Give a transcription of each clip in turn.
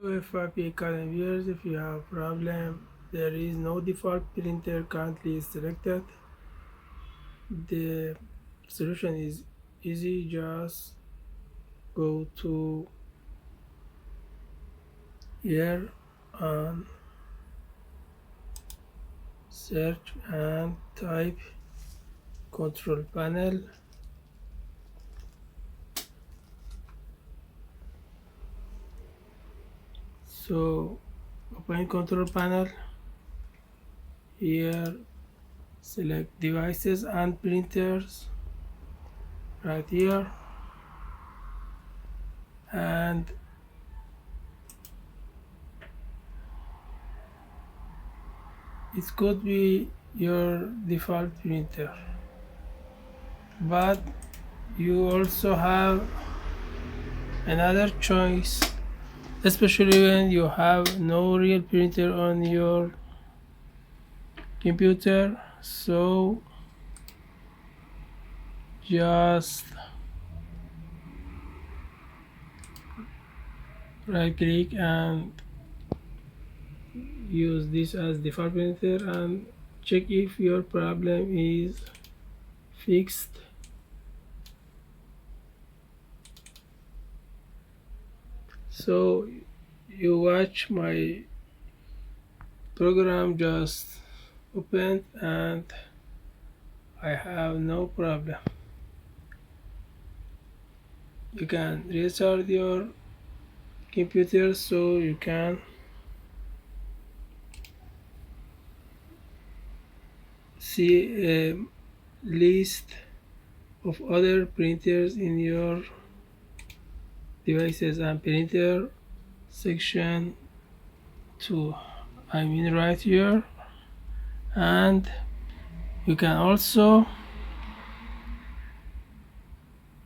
FYP-academy viewers, if you have a problem, there is no default printer currently selected. The solution is easy. Just go to here and search and type control panel. So open control panel. Here select devices and printers right here, and it could be your default printer, but you also have another choice, especially when you have no real printer on your computer. So just right click and use this as default printer and check if your problem is fixed. So you watch my program just opened and I have no problem. You can restart your computer so you can see a list of other printers in your devices and printer section 2. I mean right here, and you can also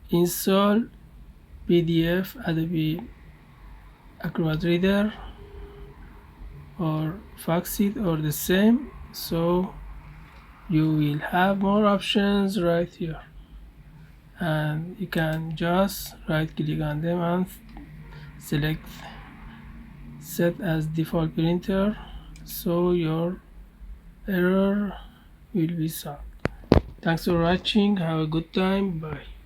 install PDF Adobe Acrobat Reader or foxit or the same, so you will have more options right here, and you can just right click on them and select set as default printer, so your error will be solved. Thanks for watching. Have a good time. Bye.